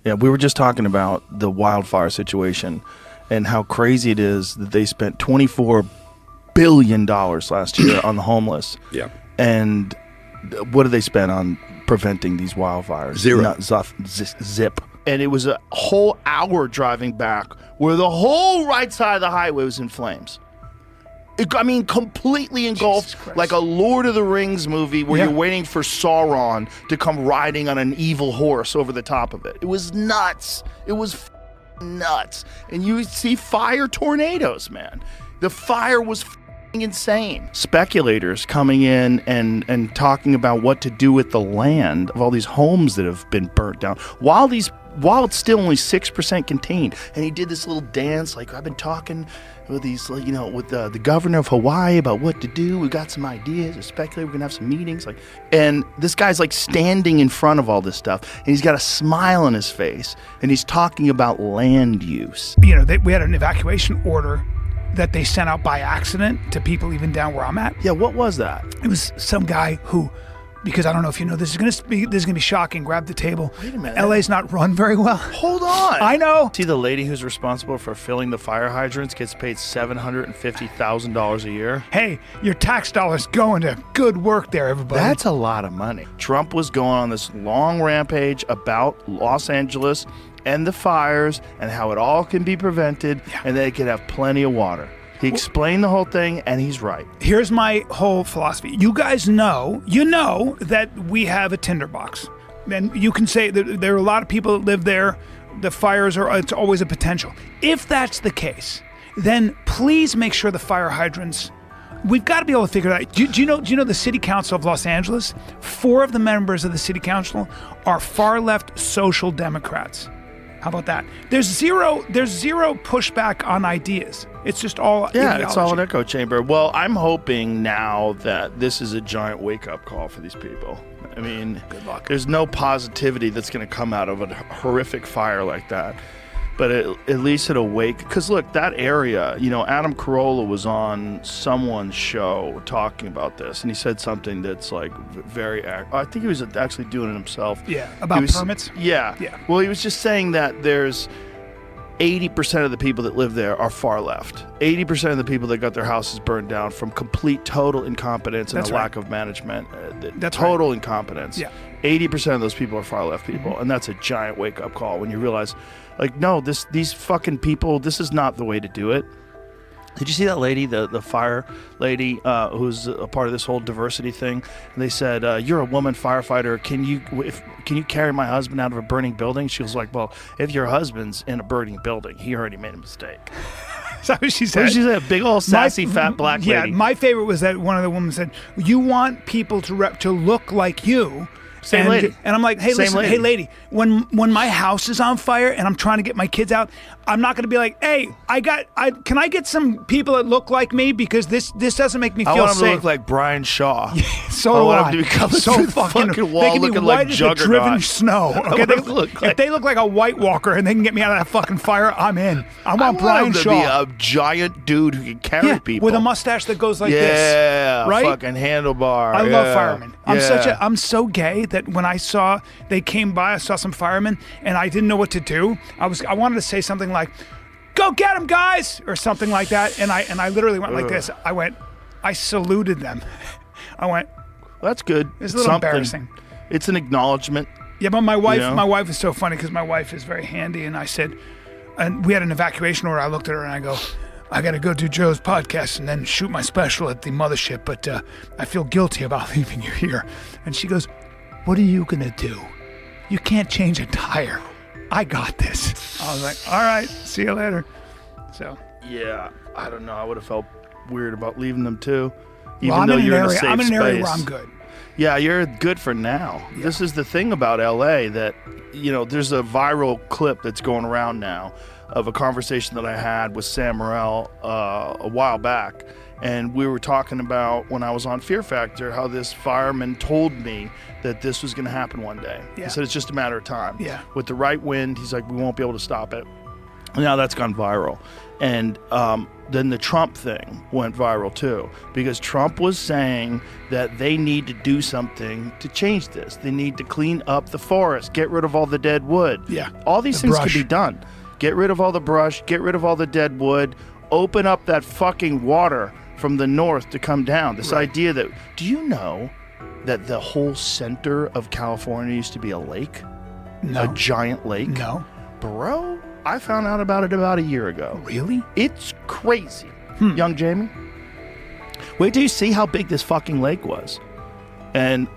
Yeah, we were just talking about the wildfire situation and how crazy it is that they spent $24 billion last year on the homeless. Yeah. And what did they spend on preventing these wildfires? Zero. Zip. And it was a whole hour driving back where the whole right side of the highway was in flames. Completely engulfed, like a Lord of the Rings movie where you're waiting for Sauron to come riding on an evil horse over the top of it. It was nuts. It was nuts. And you see fire tornadoes, man. The fire was insane. Speculators coming in and talking about what to do with the land of all these homes that have been burnt down while it's still only 6% contained. And he did this little dance like, I've been talking with these, with the governor of Hawaii about what to do. We got some ideas. We speculate. We're gonna have some meetings. And this guy's standing in front of all this stuff, and he's got a smile on his face, and he's talking about land use. We had an evacuation order that they sent out by accident to people even down where I'm at. Yeah, what was that? It was some guy who, because I don't know if you know, this is gonna be shocking. Grab the table. Wait a minute. LA's not run very well. Hold on. I know. See, the lady who's responsible for filling the fire hydrants gets paid $750,000 a year. Hey, your tax dollars going to good work there, everybody. That's a lot of money. Trump was going on this long rampage about Los Angeles and the fires and how it all can be prevented and they could have plenty of water. He explained the whole thing, and he's right. Here's my whole philosophy. You guys know, that we have a tinderbox. And you can say that there are a lot of people that live there. The fires it's always a potential. If that's the case, then please make sure the fire hydrants, we've got to be able to figure it out. Do you know the City Council of Los Angeles? 4 of the members of the City Council are far left social democrats. How about that? There's zero pushback on ideas. It's just all ideology. It's all an echo chamber. Well, I'm hoping now that this is a giant wake-up call for these people. I mean, good luck. There's no positivity that's going to come out of a horrific fire like that. But at least it'll wake. Because look, that area, Adam Carolla was on someone's show talking about this, and he said something that's very. I think he was actually doing it himself. Yeah, about permits. Yeah. Well, he was just saying that there's 80% of the people that live there are far left. 80% of the people that got their houses burned down from complete, total incompetence and lack of management. That's total incompetence. Yeah. 80% of those people are far left people, and that's a giant wake-up call when you realize, no, these fucking people, this is not the way to do it. Did you see that lady, the fire lady, who's a part of this whole diversity thing? And they said, "You're a woman firefighter. Can you carry my husband out of a burning building?" She was like, "Well, if your husband's in a burning building, he already made a mistake." Is that what she said? What did she say? A big old sassy fat black lady. Yeah, my favorite was that one of the women said, "You want people to look like you." Same lady. And I'm like, hey, listen, hey, lady, when my house is on fire and I'm trying to get my kids out, I'm not going to be like, hey, can I get some people that look like me, because this doesn't make me feel safe. I want them to look like Brian Shaw. So do I. want them to be coming through the fucking wall they can looking be like white as Juggernaut. a driven snow. Okay, if they look like a White Walker and they can get me out of that fucking fire, I'm in. I want Brian him to Shaw. be a giant dude who can carry people with a mustache that goes like this. Yeah, right? Fucking handlebar. I love firemen. Yeah. I'm so gay that when I saw they came by, I saw some firemen and I didn't know what to do. I wanted to say something like, "Go get them, guys," or something like that. And I literally went like this. I saluted them. I went, well, that's good. It's a little embarrassing. It's an acknowledgement. Yeah, but my wife is so funny because my wife is very handy. And I said, and we had an evacuation order. I looked at her and I go, "I got to go do Joe's podcast and then shoot my special at the mothership, but I feel guilty about leaving you here." And she goes, "What are you going to do? You can't change a tire. I got this." I was like, all right, see you later. So. Yeah, I don't know. I would have felt weird about leaving them too. I'm in an area where I'm good. Yeah, you're good for now. Yeah. This is the thing about LA that, there's a viral clip that's going around now of a conversation that I had with Sam Morril a while back. And we were talking about, when I was on Fear Factor, how this fireman told me that this was going to happen one day. Yeah. He said it's just a matter of time. Yeah. With the right wind, he's like, we won't be able to stop it. Now that's gone viral. And then the Trump thing went viral too, because Trump was saying that they need to do something to change this. They need to clean up the forest, get rid of all the dead wood. Yeah. All these The things brush. could be done. Get rid of all the brush, get rid of all the dead wood, open up that fucking water from the north to come down. This idea that, do you know that the whole center of California used to be a lake? No. A giant lake? No. Bro, I found out about it about a year ago. Really? It's crazy. Young Jamie, wait till you see how big this fucking lake was. And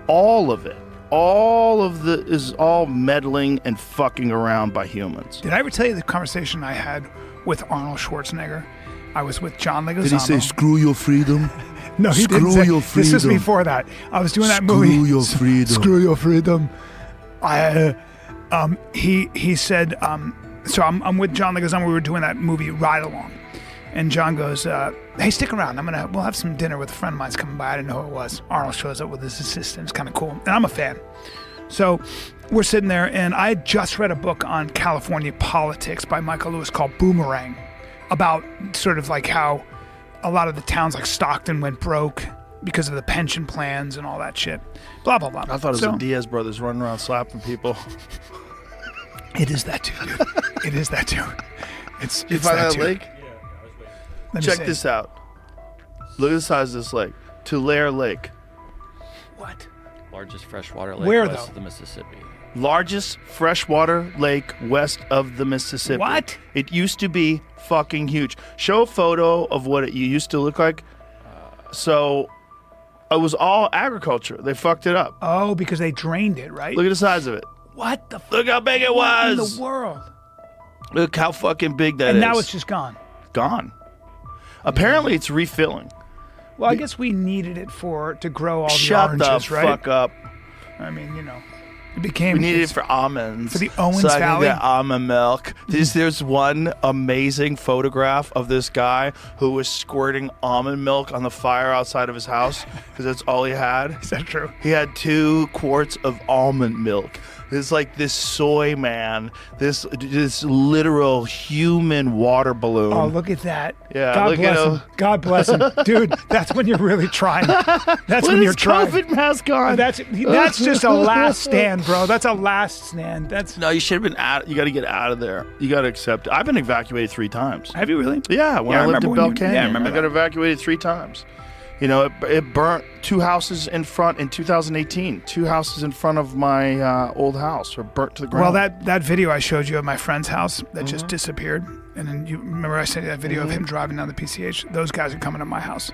all of it, is all meddling and fucking around by humans. Did I ever tell you the conversation I had with Arnold Schwarzenegger? I was with John Leguizamo. Did he say, screw your freedom? No, he didn't Screw say. your This was freedom. before that. I was doing that Screw movie. your freedom. Screw your freedom. He said. So I'm with John Leguizamo. We were doing that movie Ride Along, and John goes, "Hey, stick around. We'll have some dinner with a friend of mine's coming by. I didn't know who it was." Arnold shows up with his assistant. It's kind of cool, and I'm a fan. So we're sitting there, and I had just read a book on California politics by Michael Lewis called Boomerang, about sort of like how a lot of the towns like Stockton went broke because of the pension plans and all that shit. Blah, blah, blah. I thought it was the Diaz brothers running around slapping people. It is that too, dude. It is that too. It's You find that that too. lake? Let me Check see. this out. Look at the size of this lake. Tulare Lake. What? Largest freshwater lake Where, west though? of the Mississippi. Largest freshwater lake west of the Mississippi. What? It used to be fucking huge. Show a photo of what it used to look like. So it was all agriculture. They fucked it up. Oh, because they drained it, right? Look at the size of it. What the Look how big it What in was. the world? Look how fucking big that is. And now it's just gone. gone. Apparently it's refilling. Well, I guess we needed it to grow all the Shut the oranges, right? fuck up. I mean, it became. We needed it for almonds. For the Owens so I Valley? can get almond milk. There's one amazing photograph of this guy who was squirting almond milk on the fire outside of his house because that's all he had. Is that true? He had 2 quarts of almond milk. It's like this soy man, this literal human water balloon. Oh, look at that. Yeah, God look bless at him. him. God bless him. Dude, that's when you're really trying. That's With when you're his trying. COVID mask on. That's just a last stand, bro. That's a last stand. That's. No, you should have been out. You got to get out of there. You got to accept it. I've been evacuated 3 times. Have you really? Yeah, when Yeah, I I lived remember in when Bell you- Canyon, yeah, I remember got that. evacuated 3 times. You know, it burnt 2 houses in front in 2018. 2 houses in front of my old house were burnt to the ground. Well, that video I showed you of my friend's house that just disappeared, and then you remember I sent you that video of him driving down the PCH. Those guys are coming to my house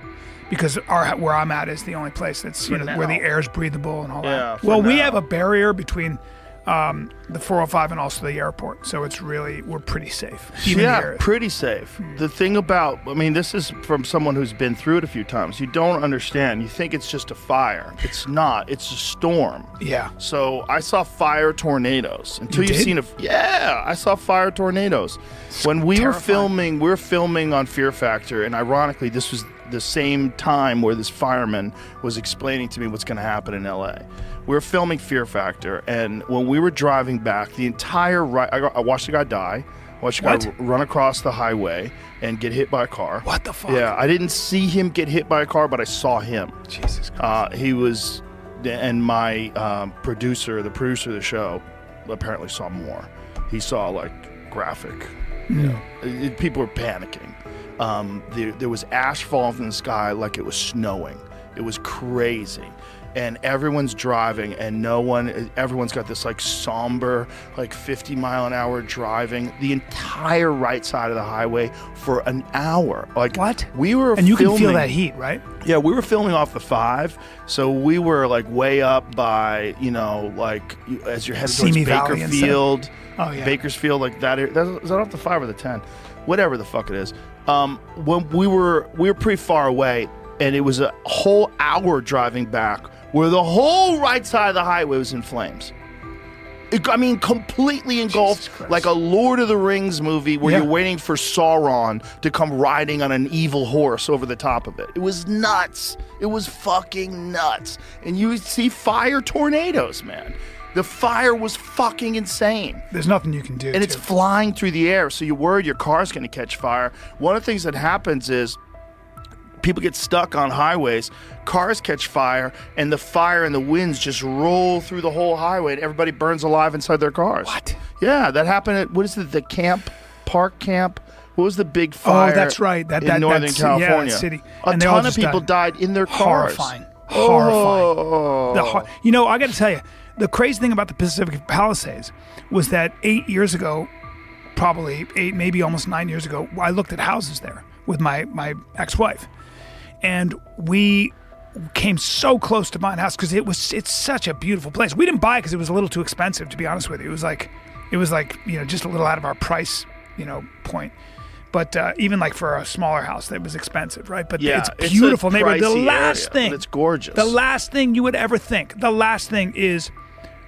because where I'm at is the only place that's where the now. air is breathable and all Yeah, that. for Well, we now. have a barrier between the 405 and also the airport, so it's really we're pretty safe. Even yeah, here. pretty safe. The thing about, I mean, this is from someone who's been through it a few times. You don't understand. You think it's just a fire. It's not. It's a storm. Yeah. So I saw fire tornadoes. Until You you've did? seen yeah, I saw fire tornadoes. When we terrifying. were filming on Fear Factor, and ironically, this was the same time where this fireman was explaining to me what's going to happen in LA. We were filming Fear Factor, and when we were driving back, the entire I watched the guy die. Watched the guy What? run across the highway and get hit by a car. What the fuck? Yeah, I didn't see him get hit by a car, but I saw him. Jesus Christ. He was, and my producer of the show, apparently saw more. He saw like graphic. People were panicking. There was ash falling from the sky like it was snowing. It was crazy. And everyone's driving, and everyone's got this like somber, like 50-mile-an-hour driving the entire right side of the highway for an hour. Like What? We were And you can feel filming- that heat, right? Yeah, we were filming off the 5, so we were like way up by, like as you're heading towards Simi Valley and stuff. Bakerfield. Oh, yeah. Bakersfield, like that area. Is that off the 5 or the 10? Whatever the fuck it is. When we were pretty far away, and it was a whole hour driving back where the whole right side of the highway was in flames. Completely engulfed, Christ. like a Lord of the Rings movie where Yeah. you're waiting for Sauron to come riding on an evil horse over the top of it. It was nuts. It was fucking nuts. And you see fire tornadoes, man. The fire was fucking insane. There's nothing you can do. And it's flying through the air, so you're worried your car's going to catch fire. One of the things that happens is people get stuck on highways, cars catch fire, and the fire and the winds just roll through the whole highway, and everybody burns alive inside their cars. What? Yeah, that happened at, what is it, the park camp? What was the big fire? Oh, that's right. In Northern California. Yeah, city. A ton of people died in their cars. Horrifying. Oh. You know, I got to tell you, the crazy thing about the Pacific Palisades was that 8 years ago, probably 8, maybe almost 9 years ago, I looked at houses there with my ex-wife. And we came so close to buying a house because it's such a beautiful place. We didn't buy it because it was a little too expensive, to be honest with you. It was like, just a little out of our price, point. But even like for a smaller house, that was expensive, right? But yeah, it's beautiful neighborhood. The last area, thing, it's gorgeous. The last thing you would ever think, the last thing is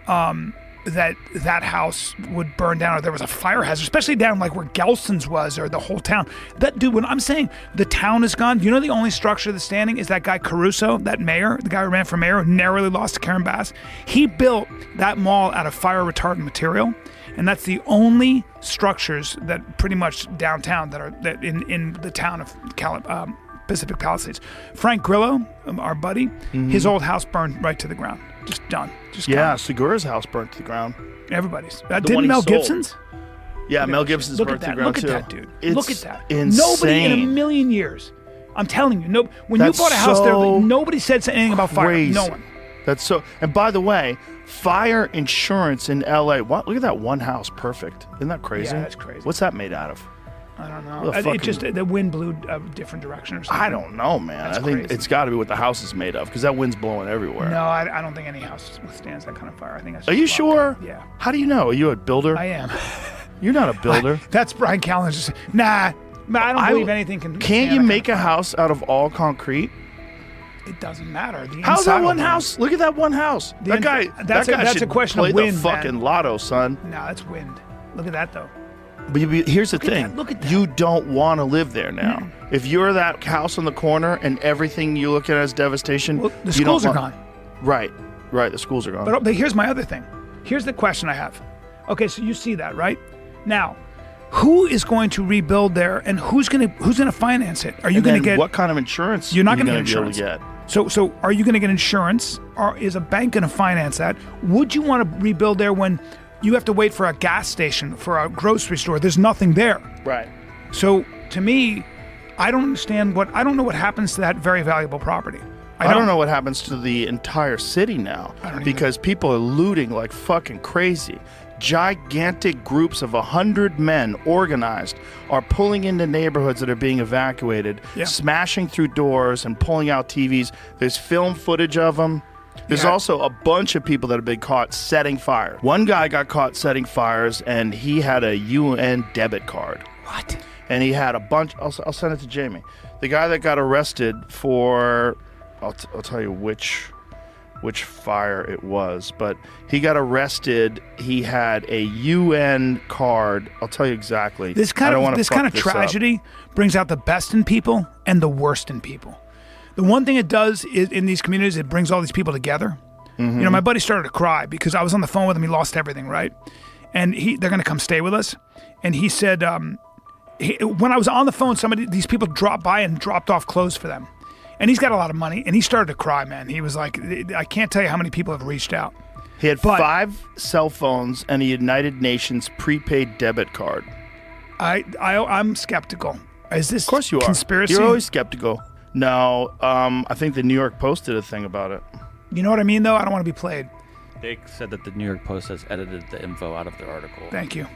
that house would burn down, or there was a fire hazard, especially down like where Gelson's was, or the whole town. That dude, when I'm saying the town is gone, you know the only structure that's standing is that guy Caruso, that mayor, the guy who ran for mayor, who narrowly lost to Karen Bass. He built that mall out of fire retardant material. And that's the only structures that pretty much downtown that in the town of Pacific Palisades. Frank Grillo, our buddy, his old house burned right to the ground. Just done. Just gone. Segura's house burnt to the ground. Everybody's. Didn't Mel Gibson's? Yeah, Mel Gibson's burnt to the ground too. Look at that, dude. It's Look at that. insane. Nobody in a million years. I'm telling you, when you bought a house there, nobody said anything about fire. Crazy. No one. That's so. And by the way, fire insurance in LA. What? Look at that one house. Perfect. Isn't that crazy? Yeah, that's crazy. What's that made out of? I don't know. The wind blew a different direction or something. I don't know, man. I think it's got to be what the house is made of, because that wind's blowing everywhere. No, I don't think any house withstands that kind of fire. I think that's. Are you sure? Yeah. How do you know? Are you a builder? I am. You're not a builder. That's Brian Callen. Just I don't believe anything can. Can't you make a house out of all concrete? It doesn't matter. How's that one house? Look at that one house. That guy. That's a question of wind. Play the fucking lotto, son. No, that's wind. Look at that though. But here's the thing. Look at that. You don't want to live there now. If you're that house on the corner and everything you look at as devastation, the schools are gone. Right. The schools are gone. But here's my other thing. Here's the question I have. Okay, so you see that, right? Now, who is going to rebuild there, and who's going to finance it? Are you going to get what kind of insurance? You're not going to get insurance. Be able to get. So are you going to get insurance, or is a bank going to finance that? Would you want to rebuild there when you have to wait for a gas station, for a grocery store? There's nothing there. Right. So to me, I don't know what happens to that very valuable property. I don't know what happens to the entire city now, because people are looting like fucking crazy. Gigantic groups of 100 men organized are pulling into neighborhoods that are being evacuated, smashing through doors and pulling out TVs. There's film footage of them. There's also a bunch of people that have been caught setting fire. One guy got caught setting fires, and he had a UN debit card. What? And he had a bunch. I'll send it to Jamie. The guy that got arrested for, I'll tell you which fire it was, but he got arrested. He had a UN card. I'll tell you exactly. This kind of tragedy brings out the best in people and the worst in people. The one thing it does is, in these communities, it brings all these people together. Mm-hmm. My buddy started to cry because I was on the phone with him. He lost everything, right? And they're going to come stay with us. And he said, when I was on the phone, these people dropped by and dropped off clothes for them. And he's got a lot of money, and he started to cry, man. He was like, I can't tell you how many people have reached out. He had 5 cell phones and a United Nations prepaid debit card. I'm skeptical. Is this of course you conspiracy? You're always skeptical. No, I think the New York Post did a thing about it. You know what I mean, though? I don't want to be played. They said that the New York Post has edited the info out of their article. Thank you.